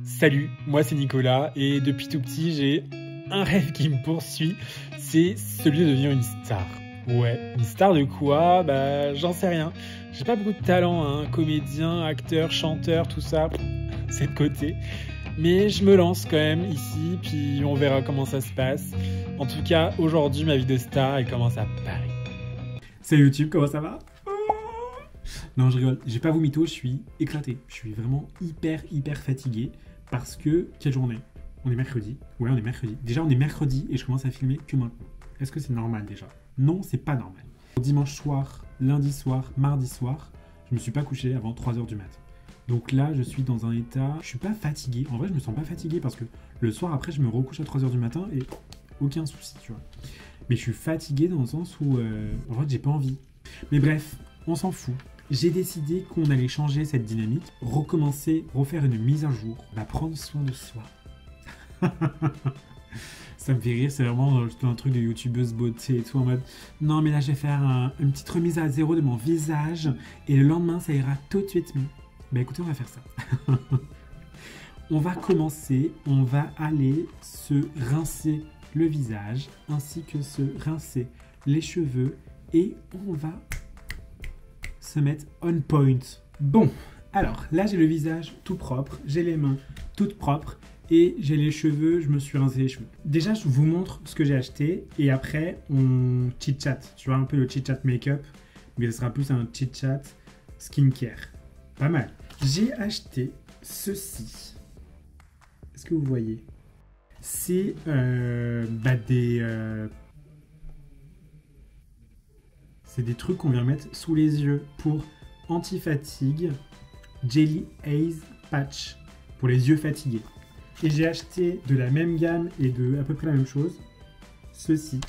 Salut, moi c'est Nicolas et depuis tout petit j'ai un rêve qui me poursuit, c'est celui de devenir une star. Ouais, une star de quoi? Bah j'en sais rien. J'ai pas beaucoup de talent, hein, comédien, acteur, chanteur, tout ça, c'est de côté. Mais je me lance quand même ici, puis on verra comment ça se passe. En tout cas, aujourd'hui ma vie de star elle commence à Paris. Salut YouTube, comment ça va? Non, je rigole, j'ai pas vous mytho, je suis éclaté. Je suis vraiment hyper fatigué parce que, quelle journée? On est mercredi. Ouais, on est mercredi. Déjà, on est mercredi et je commence à filmer que maintenant. Est-ce que c'est normal déjà? Non, c'est pas normal. Dimanche soir, lundi soir, mardi soir, je me suis pas couché avant 3h du mat'. Donc là, je suis dans un état. Je suis pas fatigué. En vrai, je me sens pas fatigué parce que le soir après, je me recouche à 3h du matin et aucun souci, tu vois. Mais je suis fatigué dans le sens où, en fait, j'ai pas envie. Mais bref, on s'en fout. J'ai décidé qu'on allait changer cette dynamique, recommencer, refaire une mise à jour, prendre soin de soi. Ça me fait rire, c'est vraiment un truc de youtubeuse beauté et tout en mode non mais là je vais faire une petite remise à zéro de mon visage et le lendemain ça ira tout de suite mieux. Bah écoutez, on va faire ça. On va commencer, on va aller se rincer le visage ainsi que se rincer les cheveux et on va se mettre on point. Bon, alors là j'ai le visage tout propre, j'ai les mains toutes propres et j'ai les cheveux, je me suis rincé les cheveux. Déjà je vous montre ce que j'ai acheté et après on chit-chat, tu vois un peu le chit-chat make-up, mais ce sera plus un chit-chat skincare. Pas mal. J'ai acheté ceci. Est-ce que vous voyez? C'est c'est des trucs qu'on vient mettre sous les yeux pour anti-fatigue Jelly Haze Patch pour les yeux fatigués. Et j'ai acheté de la même gamme et de à peu près la même chose, ceci,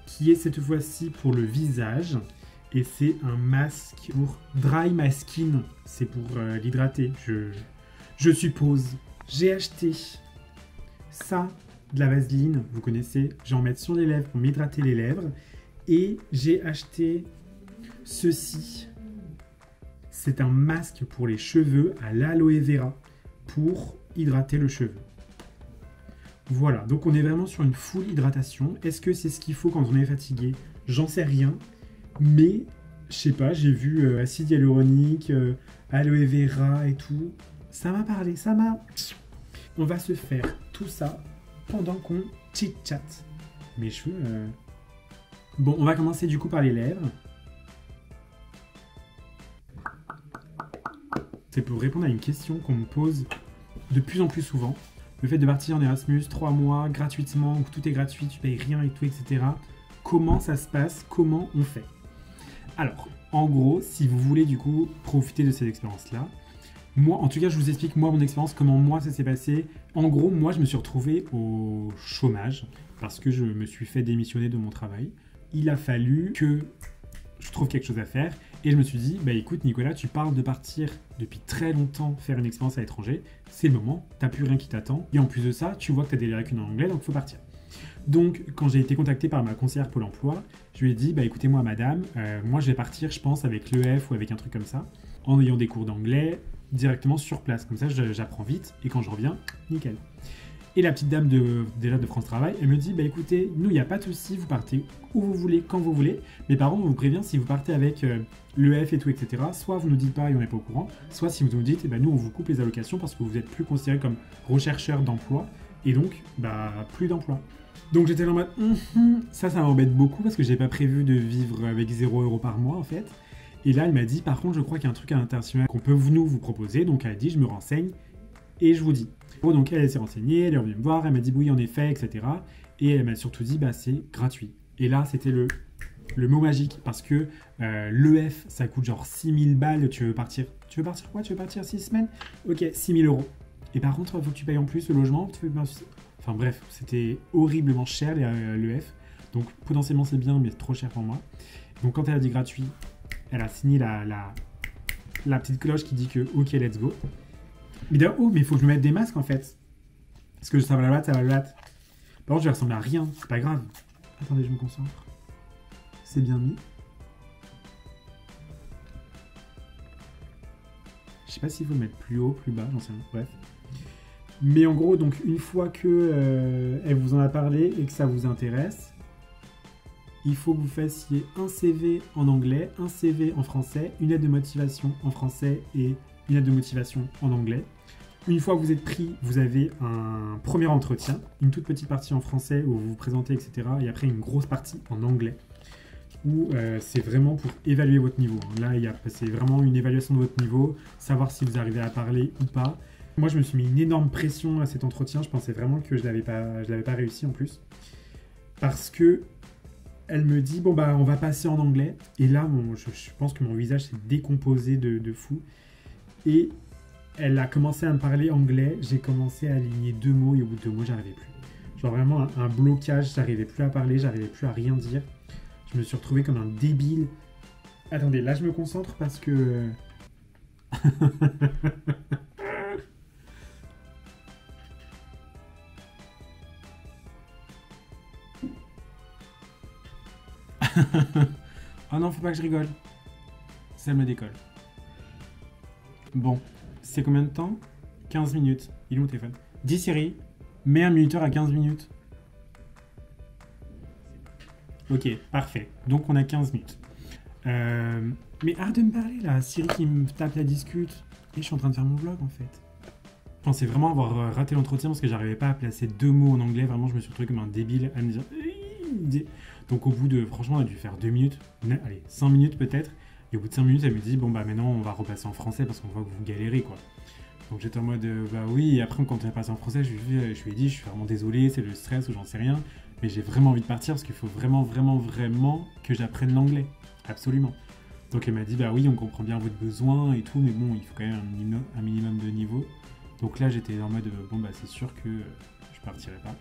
qui est cette fois-ci pour le visage. Et c'est un masque pour Dry My Skin, c'est pour l'hydrater, je suppose. J'ai acheté ça, de la vaseline, vous connaissez, je vais en mettre sur les lèvres pour m'hydrater les lèvres. Et j'ai acheté ceci. C'est un masque pour les cheveux à l'aloe vera pour hydrater le cheveu. Voilà, donc on est vraiment sur une full hydratation. Est-ce que c'est ce qu'il faut quand on est fatigué? J'en sais rien. Mais, je sais pas, j'ai vu acide hyaluronique, aloe vera et tout. Ça m'a parlé, ça m'a... On va se faire tout ça pendant qu'on chit-chat. Mes cheveux... Bon, on va commencer du coup par les lèvres. C'est pour répondre à une question qu'on me pose de plus en plus souvent. Le fait de partir en Erasmus 3 mois gratuitement, où tout est gratuit, tu payes rien et tout, etc. Comment ça se passe? Comment on fait? Alors, en gros, si vous voulez du coup profiter de cette expérience-là, moi, en tout cas, je vous explique moi mon expérience, comment moi ça s'est passé. En gros, moi, je me suis retrouvé au chômage parce que je me suis fait démissionner de mon travail. Il a fallu que je trouve quelque chose à faire et je me suis dit, bah écoute Nicolas, tu parles de partir depuis très longtemps faire une expérience à l'étranger, c'est le moment, t'as plus rien qui t'attend et en plus de ça, tu vois que t'as des lacunes en anglais donc il faut partir. Donc quand j'ai été contacté par ma conseillère Pôle emploi, je lui ai dit, bah écoutez moi madame, moi je vais partir je pense avec l'EF ou avec un truc comme ça, en ayant des cours d'anglais directement sur place, comme ça j'apprends vite et quand je reviens, nickel. Et la petite dame de France Travail, elle me dit, bah écoutez, nous, il n'y a pas de souci, vous partez où vous voulez, quand vous voulez. Mais par contre, on vous prévient, si vous partez avec l'EF et tout, etc., soit vous ne nous dites pas et on n'est pas au courant, soit si vous nous dites, nous, on vous coupe les allocations parce que vous n'êtes plus considéré comme rechercheur d'emploi et donc, plus d'emploi. Donc j'étais là en mode, ça m'embête beaucoup parce que j'ai pas prévu de vivre avec 0 € par mois en fait. Et là, elle m'a dit, par contre, je crois qu'il y a un truc à l'international qu'on peut vous proposer. Donc elle a dit, je me renseigne et je vous dis. Bon, donc elle s'est renseignée, elle est revenue me voir, elle m'a dit oui en effet, etc. Et elle m'a surtout dit c'est gratuit. Et là c'était le mot magique parce que l'EF ça coûte genre 6000 balles, tu veux partir quoi? Tu veux partir 6 semaines? Ok, 6000 €. Et par contre il faut que tu payes en plus le logement, enfin bref, c'était horriblement cher l'EF. Donc potentiellement c'est bien mais trop cher pour moi. Donc quand elle a dit gratuit, elle a signé la petite cloche qui dit que ok let's go. Mais il faut que je me mette des masques en fait. Parce que ça va la batte, ça va la batte. Par contre, je vais ressembler à rien, c'est pas grave. Attendez, je me concentre. C'est bien mis. Je sais pas s'il faut le mettre plus haut, plus bas, j'en sais rien. Bref. Mais en gros, donc une fois que elle vous en a parlé et que ça vous intéresse, il faut que vous fassiez un CV en anglais, un CV en français, une lettre de motivation en français et une lettre de motivation en anglais. Une fois que vous êtes pris, vous avez un premier entretien, une toute petite partie en français où vous vous présentez, etc. Et après une grosse partie en anglais où c'est vraiment pour évaluer votre niveau. Là, c'est vraiment une évaluation de votre niveau, savoir si vous arrivez à parler ou pas. Moi, je me suis mis une énorme pression à cet entretien. Je pensais vraiment que je l'avais pas réussi en plus. Parce que elle me dit, bon, bah, on va passer en anglais. Et là, je pense que mon visage s'est décomposé de fou. Et elle a commencé à me parler anglais. J'ai commencé à aligner 2 mots et au bout de 2 mots, j'arrivais plus. Genre vraiment un blocage. J'arrivais plus à parler, j'arrivais plus à rien dire. Je me suis retrouvé comme un débile. Attendez, là, je me concentre parce que... Oh non, faut pas que je rigole. Ça me décolle. Bon, c'est combien de temps? 15 minutes. Il est mon téléphone. Dis Siri, mets un minuteur à 15 minutes. Ok, parfait. Donc on a 15 minutes. Mais arrête de me parler là. Siri qui me tape la discute. Et je suis en train de faire mon vlog en fait. Je pensais vraiment avoir raté l'entretien parce que j'arrivais pas à placer 2 mots en anglais. Vraiment, je me suis retrouvé comme un débile à me dire... Donc au bout de, franchement, on a dû faire 2 minutes, allez, 5 minutes peut-être. Et au bout de 5 minutes, elle me dit, bon bah maintenant on va repasser en français parce qu'on voit que vous galérez quoi. Donc j'étais en mode, bah oui, et après quand on est passé en français, je lui ai dit, je suis vraiment désolé, c'est le stress ou j'en sais rien. Mais j'ai vraiment envie de partir parce qu'il faut vraiment que j'apprenne l'anglais. Absolument. Donc elle m'a dit, bah oui, on comprend bien votre besoin et tout, mais bon, il faut quand même un minimum de niveau. Donc là, j'étais en mode, bon bah c'est sûr que je partirai pas.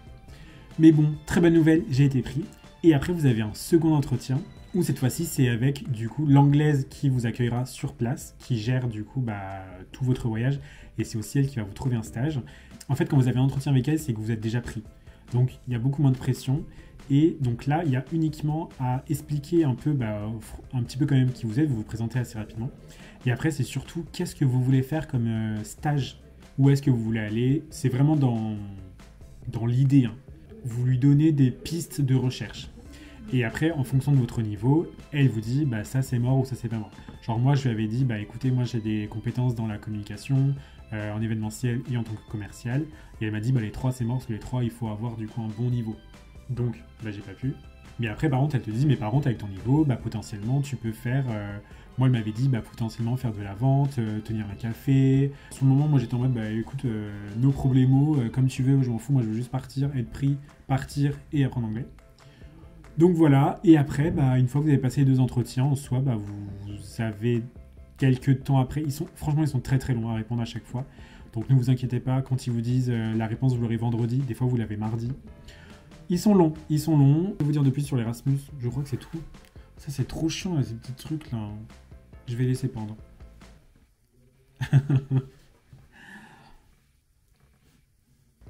Mais bon, très bonne nouvelle, j'ai été pris. Et après, vous avez un second entretien, où cette fois-ci, c'est avec, du coup, l'anglaise qui vous accueillera sur place, qui gère, du coup, tout votre voyage. Et c'est aussi elle qui va vous trouver un stage. En fait, quand vous avez un entretien avec elle, c'est que vous êtes déjà pris. Donc, il y a beaucoup moins de pression. Et donc là, il y a uniquement à expliquer un peu, un petit peu quand même qui vous êtes, vous vous présentez assez rapidement. Et après, c'est surtout, qu'est-ce que vous voulez faire comme stage? Où est-ce que vous voulez aller? C'est vraiment dans l'idée, hein. Vous lui donnez des pistes de recherche. Et après, en fonction de votre niveau, elle vous dit, bah ça c'est mort ou ça c'est pas mort. Genre moi, je lui avais dit, bah écoutez, moi j'ai des compétences dans la communication, en événementiel et en tant que commercial. Et elle m'a dit, bah les 3 c'est mort, parce que les 3 il faut avoir du coup un bon niveau. Donc, bah j'ai pas pu. Mais après, par contre, elle te dit, mais par contre, avec ton niveau, bah potentiellement, tu peux faire... Moi, elle m'avait dit, bah potentiellement faire de la vente, tenir un café. Sur le moment, moi j'étais en mode, bah écoute, no problemo, comme tu veux, je m'en fous, moi je veux juste partir, être pris, partir et apprendre anglais. Donc voilà, et après, une fois que vous avez passé les 2 entretiens, en soi, vous avez quelques temps après. Franchement, ils sont très très longs à répondre à chaque fois. Donc ne vous inquiétez pas, quand ils vous disent la réponse, vous l'aurez vendredi, des fois vous l'avez mardi. Ils sont longs. Je vais vous dire de plus sur l'Erasmus, je crois que c'est tout. Ça c'est trop chiant, là, ces petits trucs là. Je vais laisser pendant.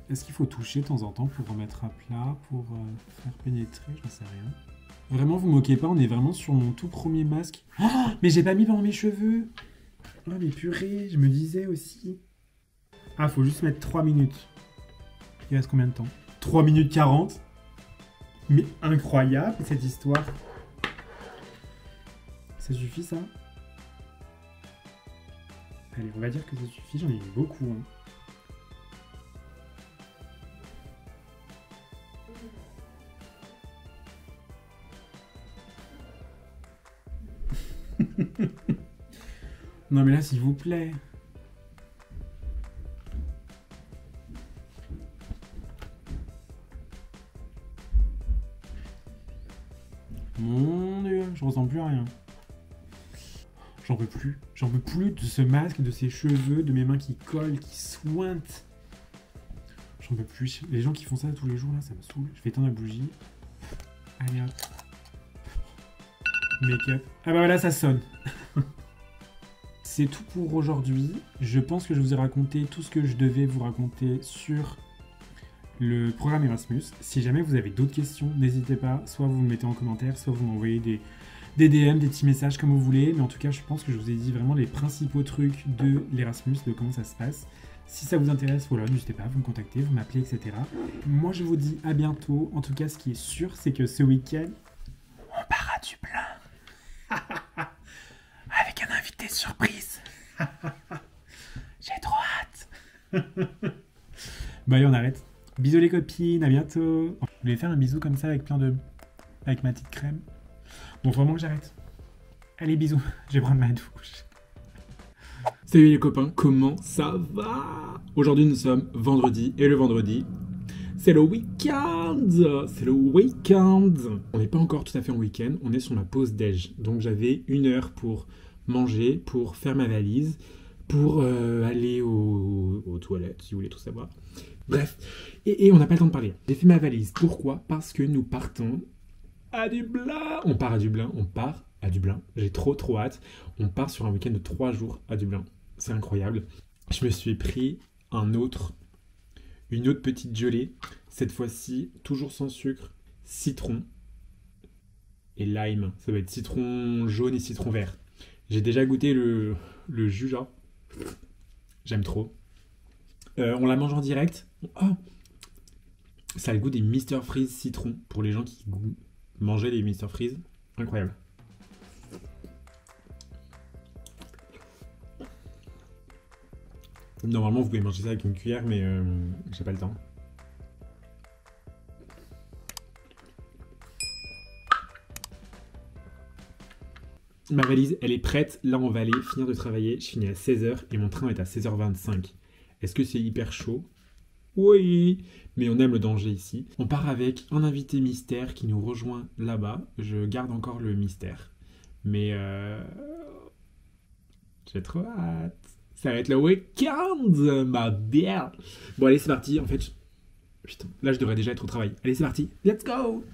Est-ce qu'il faut toucher de temps en temps pour remettre à plat, pour faire pénétrer? J'en sais rien. Vraiment, vous moquez pas, on est vraiment sur mon tout premier masque. Oh, mais j'ai pas mis pendant mes cheveux. Oh, mais purée, je me disais aussi. Ah, faut juste mettre 3 minutes. Il reste combien de temps? 3 minutes 40. Mais incroyable, cette histoire. Ça suffit, ça? Allez, on va dire que ça suffit, j'en ai mis beaucoup, hein. Non mais là, s'il vous plaît. Mon Dieu, je ressens plus rien. J'en peux plus. J'en peux plus de ce masque, de ces cheveux, de mes mains qui collent, qui sointent. J'en peux plus. Les gens qui font ça tous les jours, là, ça me saoule. Je vais éteindre la bougie. Allez hop. Make-up. Ah bah voilà, ça sonne. C'est tout pour aujourd'hui. Je pense que je vous ai raconté tout ce que je devais vous raconter sur le programme Erasmus. Si jamais vous avez d'autres questions, n'hésitez pas. Soit vous me mettez en commentaire, soit vous m'envoyez des DM, des petits messages comme vous voulez. Mais en tout cas, je pense que je vous ai dit vraiment les principaux trucs de l'Erasmus, de comment ça se passe. Si ça vous intéresse, voilà, n'hésitez pas à vous me contacter, vous m'appelez, etc. Moi, je vous dis à bientôt. En tout cas, ce qui est sûr, c'est que ce week-end, on part à Dublin. Avec un invité surprise. J'ai trop hâte. Bah allez, on arrête. Bisous les copines, à bientôt. Je vais faire un bisou comme ça avec avec ma petite crème. Bon, vraiment que j'arrête. Allez, bisous. Je vais prendre ma douche. Salut les copains, comment ça va? Aujourd'hui nous sommes vendredi et le vendredi, c'est le week-end. C'est le week-end. On n'est pas encore tout à fait en week-end, on est sur ma pause déj. Donc j'avais 1 heure pour manger, pour faire ma valise, pour aller aux toilettes, si vous voulez tout savoir. Bref, et on n'a pas le temps de parler. J'ai fait ma valise. Pourquoi? Parce que nous partons à Dublin. On part à Dublin, J'ai trop hâte. On part sur un week-end de 3 jours à Dublin. C'est incroyable. Je me suis pris une autre petite gelée. Cette fois-ci, toujours sans sucre, citron et lime. Ça va être citron jaune et citron vert. J'ai déjà goûté le jus là. J'aime trop. On la mange en direct. Oh, ça a le goût des Mr Freeze citron. Pour les gens qui mangeaient les Mr Freeze. Incroyable. Normalement, vous pouvez manger ça avec une cuillère, mais j'ai pas le temps. Ma valise, elle est prête. Là, on va aller finir de travailler. Je finis à 16h et mon train est à 16h25. Est-ce que c'est hyper chaud? Oui, mais on aime le danger ici. On part avec un invité mystère qui nous rejoint là-bas. Je garde encore le mystère. Mais j'ai trop hâte. Ça va être le week-end, ma bière. Bon, allez, c'est parti. En fait, putain, là, je devrais déjà être au travail. Allez, c'est parti. Let's go!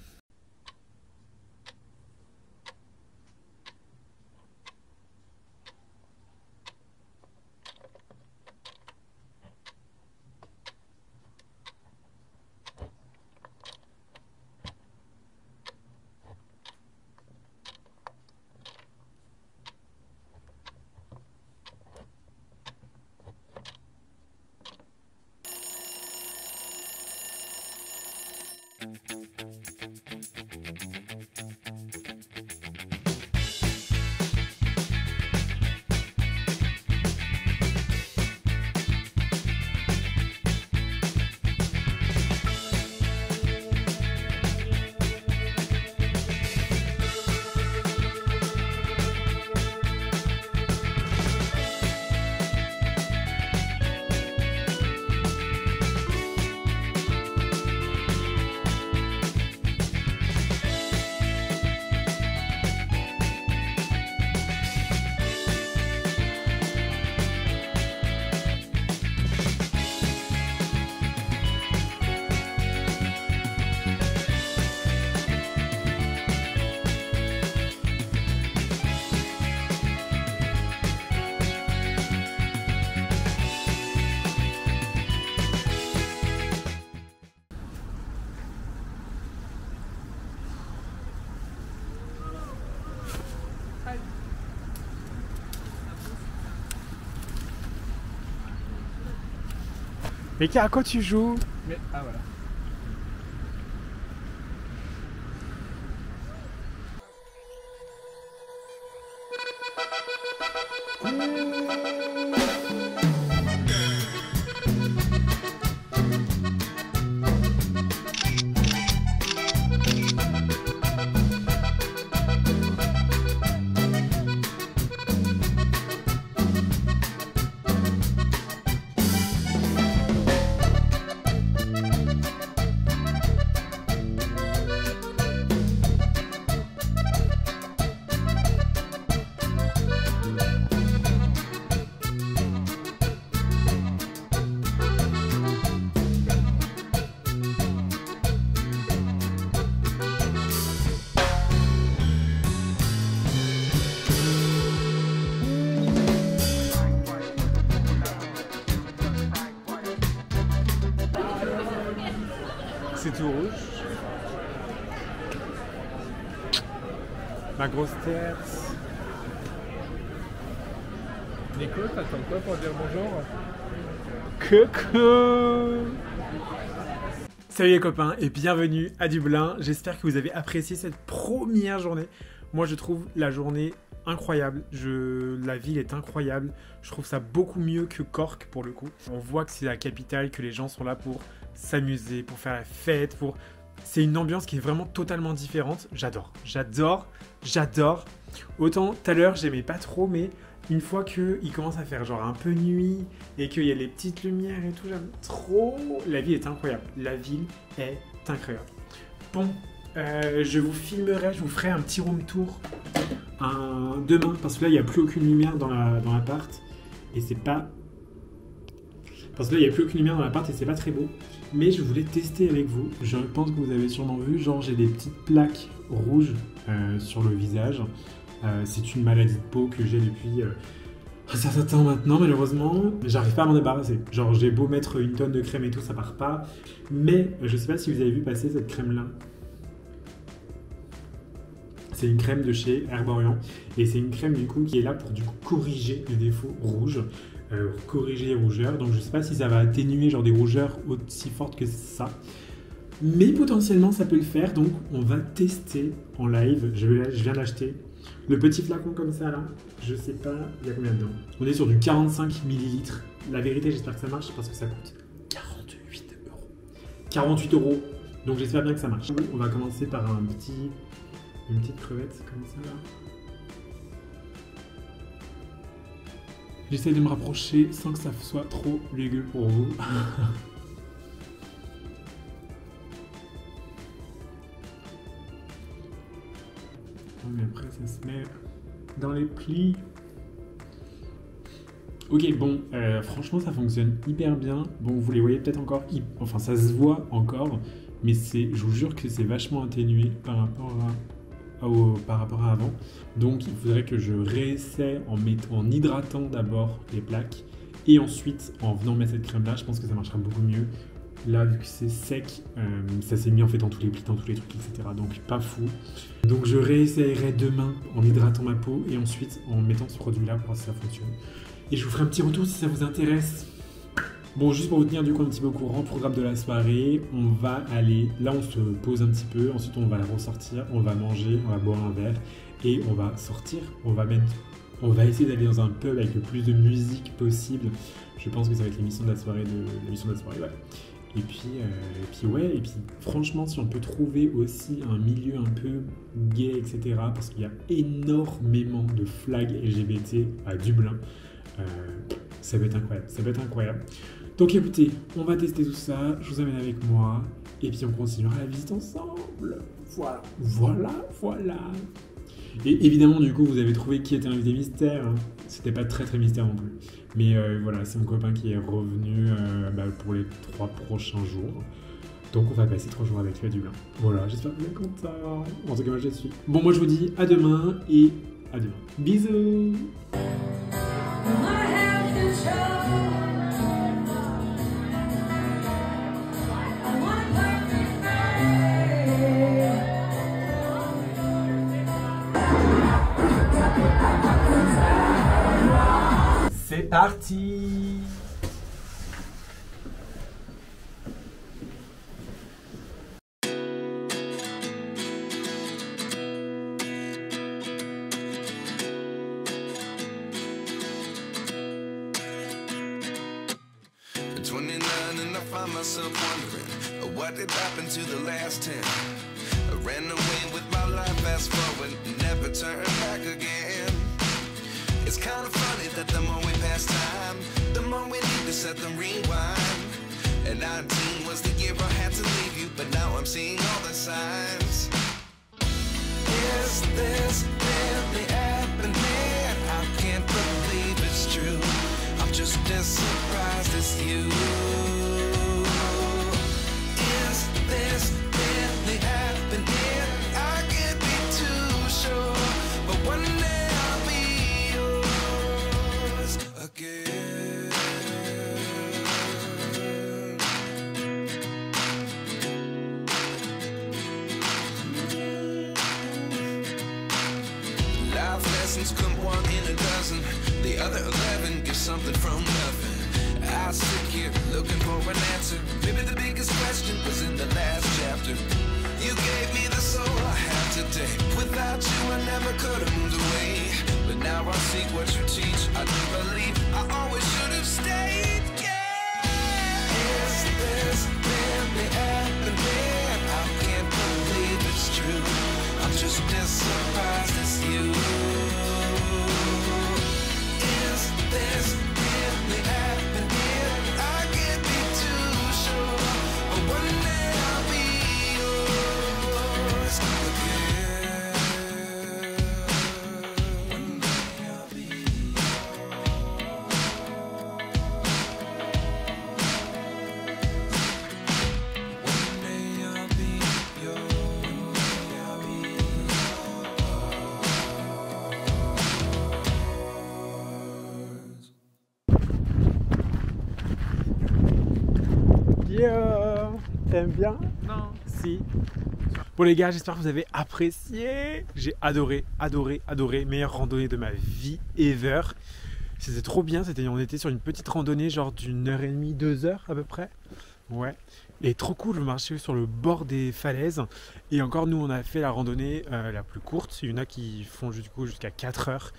Mais à quoi tu joues? Mais, ah voilà. C'est tout rouge. Ma grosse tête. Nico, t'attends quoi pour dire bonjour? Coucou! Salut les copains et bienvenue à Dublin. J'espère que vous avez apprécié cette première journée. Moi je trouve la journée incroyable. La ville est incroyable. Je trouve ça beaucoup mieux que Cork pour le coup. On voit que c'est la capitale, que les gens sont là pour s'amuser, pour faire la fête, C'est une ambiance qui est vraiment totalement différente. J'adore. Autant tout à l'heure j'aimais pas trop, mais une fois qu'il commence à faire genre un peu nuit et qu'il y a les petites lumières et tout, j'aime trop. La ville est incroyable. La ville est incroyable. Bon, je vous filmerai, je vous ferai un petit room tour demain, parce que là il n'y a plus aucune lumière dans l'appart et c'est pas... très beau. Mais je voulais tester avec vous. Je pense que vous avez sûrement vu, genre j'ai des petites plaques rouges sur le visage. C'est une maladie de peau que j'ai depuis un certain temps maintenant, malheureusement. J'arrive pas à m'en débarrasser. Genre j'ai beau mettre une tonne de crème et tout, ça part pas. Mais je sais pas si vous avez vu passer cette crème-là. C'est une crème de chez Herborian. Et c'est une crème du coup qui est là pour du coup corriger les défauts rouges. Corriger les rougeurs. Donc je sais pas si ça va atténuer genre des rougeurs aussi fortes que ça. Mais potentiellement ça peut le faire. Donc on va tester en live. Je viens d'acheter le petit flacon comme ça là. Je sais pas il y a combien dedans. On est sur du 45 ml. La vérité j'espère que ça marche parce que ça coûte 48 €. 48 €. Donc j'espère bien que ça marche. On va commencer par une petite crevette comme ça là. J'essaie de me rapprocher sans que ça soit trop dégueu pour vous. Mais après ça se met dans les plis. Ok, bon, franchement ça fonctionne hyper bien. Bon, vous les voyez peut-être encore, enfin ça se voit encore, mais je vous jure que c'est vachement atténué par rapport à avant. Donc il faudrait que je réessaie en hydratant d'abord les plaques et ensuite en venant mettre cette crème là. Je pense que ça marchera beaucoup mieux. Là vu que c'est sec, ça s'est mis en fait dans tous les plis, dans tous les trucs, etc. Donc pas fou. Donc je réessayerai demain en hydratant ma peau et ensuite en mettant ce produit là pour voir si ça fonctionne. Et je vous ferai un petit retour si ça vous intéresse. Bon, juste pour vous tenir du coup un petit peu au courant, programme de la soirée, on va aller, là on se pose un petit peu, ensuite on va ressortir, on va manger, on va boire un verre et on va sortir, on va essayer d'aller dans un pub avec le plus de musique possible. Je pense que ça va être l'émission de la soirée, ouais. Et puis franchement si on peut trouver aussi un milieu un peu gay, etc. parce qu'il y a énormément de flags LGBT à Dublin, ça va être incroyable. Donc écoutez, on va tester tout ça, je vous amène avec moi, et puis on continuera la visite ensemble. Voilà. Et évidemment, du coup, vous avez trouvé qui était l'invité mystère. C'était pas très mystère non plus. Mais voilà, c'est mon copain qui est revenu pour les 3 prochains jours. Donc on va passer 3 jours avec lui à Dublin. Voilà, j'espère que vous êtes contents. En tout cas, moi je suis. Bon, moi je vous dis à demain et à demain. Bisous. C'est parti. At 29 and I find myself wondering what did happen to the last 10. I ran away with my life, fast forward, never turn back again. It's kind of funny that the more we pass time, the more we need to set them rewind. And 19 was the year I had to leave you, but now I'm seeing all the signs. Is this really happening? I can't believe it's true. I'm just as surprised as you. Is this really happening? I can't be too sure, but one day I'll be yours again. Life lessons come 1 in a dozen. The other 11 get something from nothing. I sit here looking for an answer. Maybe the biggest question was in the last chapter. You gave me the soul I have today. Without you I never could have moved away. But now I seek what you teach. I do believe I always should have stayed. Yeah. Is this really happening? I can't believe it's true. I'm just as surprised as you. Is this really happening? I can't be too sure. But one day I'll be yours again. One day I'll be One day I'll be yours. I'll be Yo, t'aimes bien? Non. Si. Bon les gars, j'espère que vous avez apprécié. J'ai adoré, adoré, adoré. Meilleure randonnée de ma vie ever. C'était trop bien. On était sur une petite randonnée, genre d'1h30, 2 heures à peu près. Ouais. Et trop cool, je marchais sur le bord des falaises. Et encore, nous, on a fait la randonnée la plus courte. Il y en a qui font du coup jusqu'à 4 heures.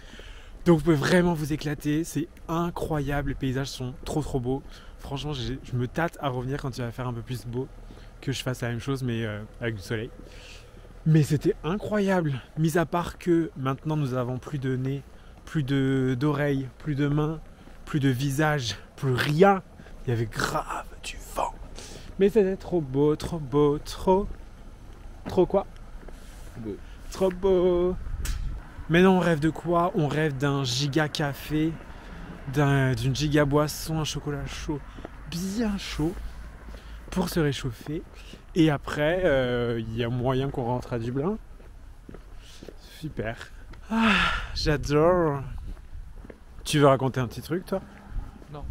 Donc vous pouvez vraiment vous éclater. C'est incroyable. Les paysages sont trop beaux. Franchement, je me tâte à revenir quand il va faire un peu plus beau, que je fasse la même chose mais avec du soleil. Mais c'était incroyable, mis à part que maintenant nous avons plus de nez, plus d'oreilles, plus de mains, plus de visage, plus rien. Il y avait grave du vent. Mais c'était trop beau, trop quoi? Beau. Trop beau. Maintenant on rêve de quoi? On rêve d'un giga café, d'une giga boisson, un chocolat chaud, bien chaud, pour se réchauffer. Et après, il y a moyen qu'on rentre à Dublin. Super. Ah, j'adore. Tu veux raconter un petit truc, toi? Non.